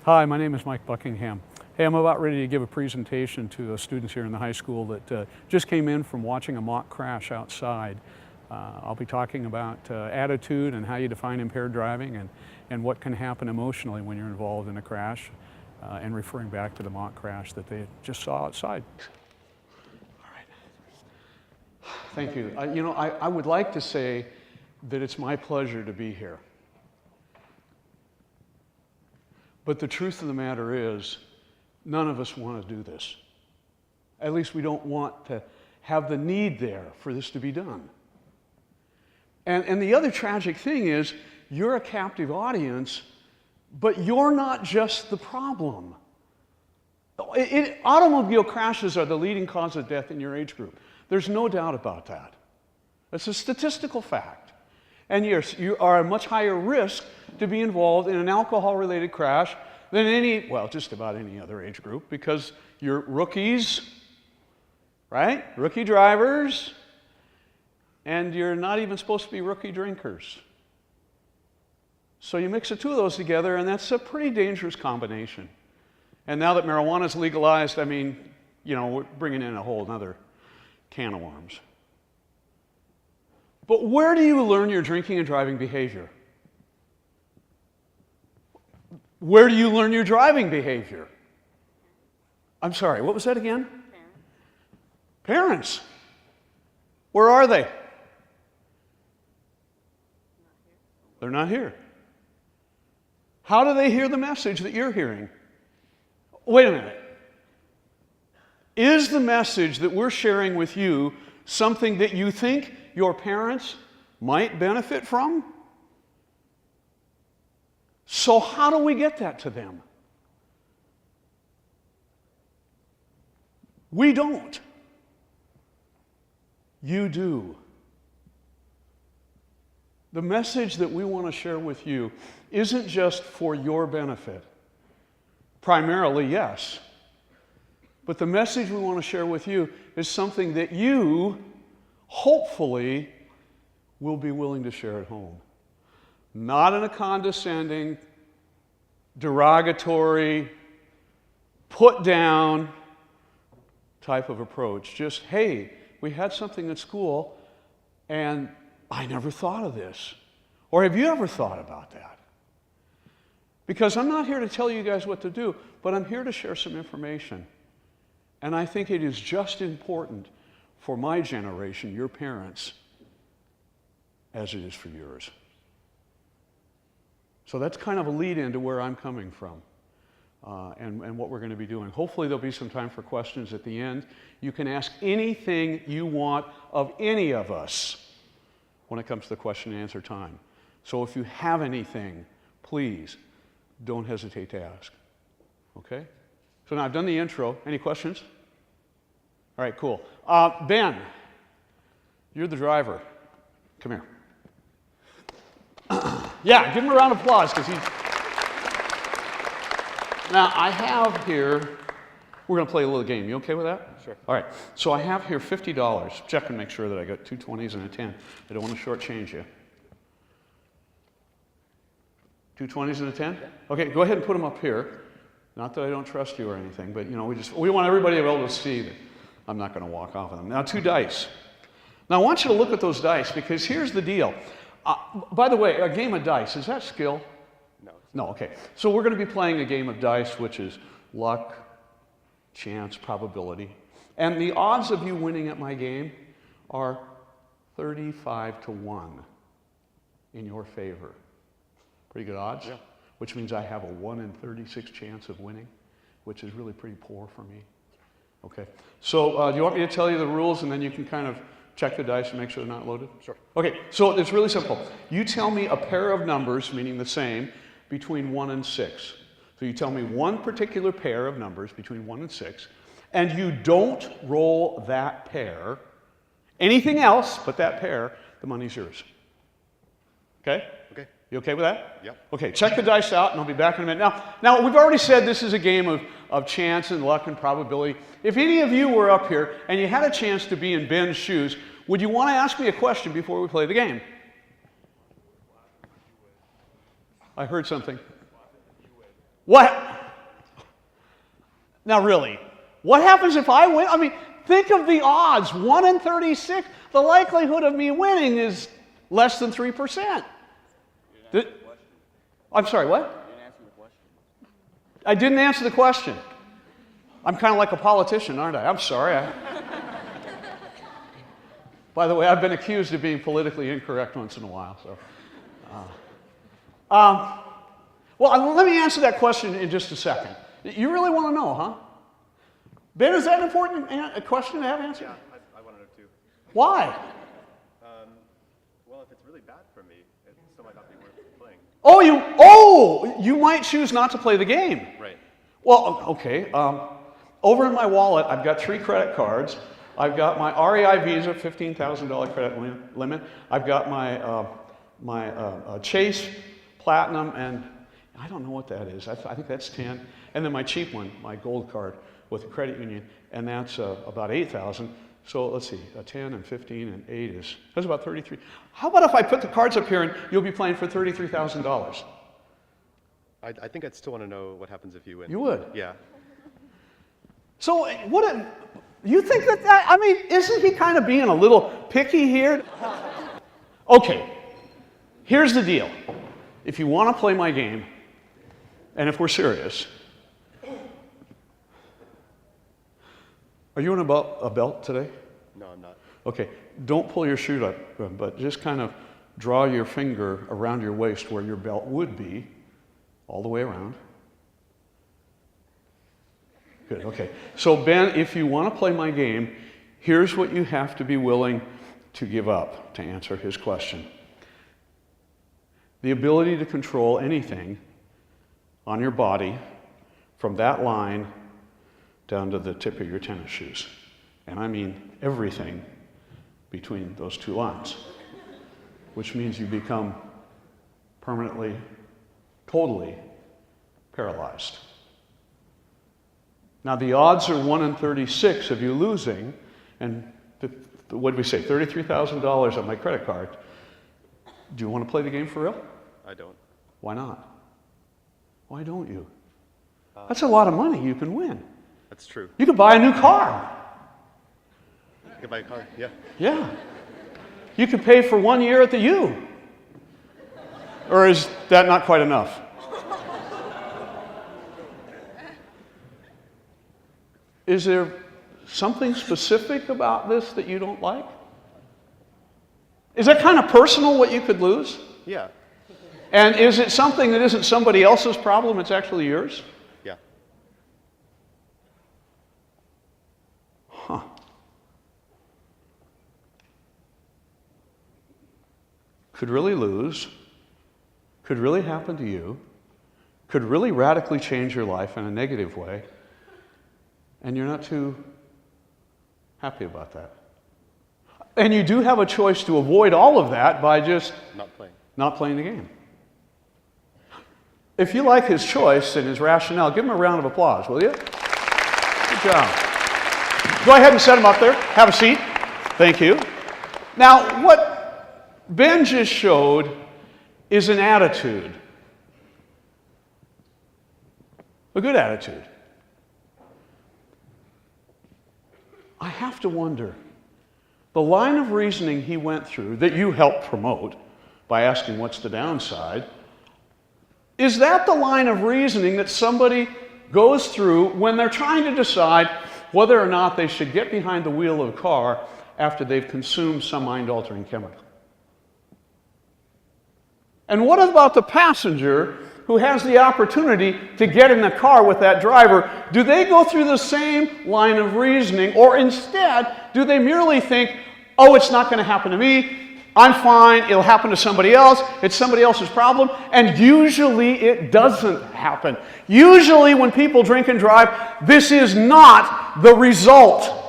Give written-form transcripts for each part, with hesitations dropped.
Hi, my name is Mike Buckingham. Hey, I'm about ready to give a presentation to students here in the high school that just came in from watching a mock crash outside. I'll be talking about attitude and how you define impaired driving and what can happen emotionally when you're involved in a crash, and referring back to the mock crash that they just saw outside. All right. Thank you. I would like to say that it's my pleasure to be here. But the truth of the matter is, none of us want to do this. At least we don't want to have the need there for this to be done. And the other tragic thing is, you're a captive audience, but you're not just the problem. Automobile crashes are the leading cause of death in your age group. There's no doubt about that. It's a statistical fact. And yes, you are at a much higher risk to be involved in an alcohol-related crash than just about any other age group, because you're rookies, right? Rookie drivers, and you're not even supposed to be rookie drinkers. So you mix the two of those together, and that's a pretty dangerous combination. And now that marijuana is legalized, we're bringing in a whole other can of worms. But where do you learn your drinking and driving behavior? Where do you learn your driving behavior? I'm sorry, what was that again? Parents. Where are they? They're not here. How do they hear the message that you're hearing? Wait a minute. Is the message that we're sharing with you something that you think your parents might benefit from? So how do we get that to them? We don't. You do. The message that we want to share with you isn't just for your benefit. Primarily, yes. But the message we want to share with you is something that you, hopefully, will be willing to share at home. Not in a condescending, derogatory, put down type of approach. Just, hey, we had something at school and I never thought of this. Or have you ever thought about that? Because I'm not here to tell you guys what to do, but I'm here to share some information. And I think it is just important for my generation, your parents, as it is for yours. So that's kind of a lead into where I'm coming from and what we're going to be doing. Hopefully there'll be some time for questions at the end. You can ask anything you want of any of us when it comes to the question and answer time. So if you have anything, please don't hesitate to ask. Okay? So now I've done the intro. Any questions? All right, cool. Ben, you're the driver. Come here. Yeah, give him a round of applause, because he's... Now, I have here, we're going to play a little game. You okay with that? Sure. All right, so I have here $50. Check and make sure that I got 2 20s and a 10. I don't want to shortchange you. 2 20s and a 10? Yeah. Okay, go ahead and put them up here. Not that I don't trust you or anything, but we want everybody to be able to see that I'm not going to walk off with them. Now, 2 dice. Now, I want you to look at those dice, because here's the deal. By the way, a game of dice, is that skill? No. No, okay. So we're going to be playing a game of dice, which is luck, chance, probability. And the odds of you winning at my game are 35 to 1 in your favor. Pretty good odds? Yeah. Which means I have a 1 in 36 chance of winning, which is really pretty poor for me. Okay. So do you want me to tell you the rules, and then you can kind of check the dice and make sure they're not loaded? Sure. Okay, so it's really simple. You tell me a pair of numbers, meaning the same, between 1 and 6. So you tell me one particular pair of numbers between 1 and 6, and you don't roll that pair. Anything else but that pair, the money's yours. Okay? Okay. You okay with that? Yeah. Okay, check the dice out, and I'll be back in a minute. Now we've already said this is a game of chance and luck and probability. If any of you were up here and you had a chance to be in Ben's shoes, would you want to ask me a question before we play the game? I heard something. What? Now really, what happens if I win? I mean, think of the odds, 1 in 36. The likelihood of me winning is less than 3%. I'm sorry, what? You didn't answer the question. I didn't answer the question. I'm kind of like a politician, aren't I? I'm sorry. By the way, I've been accused of being politically incorrect once in a while. So, well, let me answer that question in just a second. You really want to know, huh? Ben, is that an important question to have answered? Yeah, I want to know too. Why? Well, if it's really bad for me, it still might not be worth playing. You might choose not to play the game. Right. Well, okay. Over in my wallet, I've got 3 credit cards. I've got my REI Visa, $15,000 credit limit. I've got my Chase Platinum, and I don't know what that is. I think that's 10. And then my cheap one, my gold card with the credit union, and that's about 8,000. So let's see, 10 and 15 and 8 that's about 33. How about if I put the cards up here and you'll be playing for $33,000? I think I'd still want to know what happens if you win. You would? Yeah. So you think that, I mean, isn't he kind of being a little picky here? Okay, here's the deal. If you want to play my game, and if we're serious, are you in a belt today? No, I'm not. Okay, don't pull your shoe up, but just kind of draw your finger around your waist where your belt would be, all the way around. Good, okay. So Ben, if you want to play my game, here's what you have to be willing to give up to answer his question. The ability to control anything on your body from that line down to the tip of your tennis shoes. And I mean everything between those 2 lines, which means you become permanently, totally paralyzed. Now the odds are 1 in 36 of you losing, and what did we say, $33,000 on my credit card. Do you want to play the game for real? I don't. Why not? Why don't you? That's a lot of money you can win. That's true. You could buy a new car. You can buy a car, yeah. Yeah. You could pay for 1 year at the U. Or is that not quite enough? Is there something specific about this that you don't like? Is that kind of personal, what you could lose? Yeah. And is it something that isn't somebody else's problem, it's actually yours? Yeah. Huh. Could really lose, could really happen to you, could really radically change your life in a negative way, and you're not too happy about that. And you do have a choice to avoid all of that by just not playing the game. If you like his choice and his rationale, give him a round of applause, will you? Good job. Go ahead and set him up there. Have a seat. Thank you. Now, what Ben just showed is an attitude. A good attitude. I have to wonder, the line of reasoning he went through that you helped promote by asking what's the downside, is that the line of reasoning that somebody goes through when they're trying to decide whether or not they should get behind the wheel of a car after they've consumed some mind-altering chemical? And what about the passenger who has the opportunity to get in the car with that driver? Do they go through the same line of reasoning, or instead, do they merely think, oh, it's not going to happen to me, I'm fine, it'll happen to somebody else, it's somebody else's problem? And usually it doesn't happen. Usually when people drink and drive, this is not the result.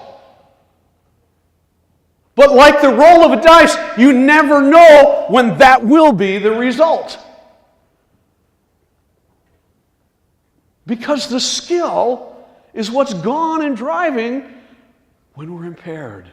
But like the roll of a dice, you never know when that will be the result. Because the skill is what's gone in driving when we're impaired.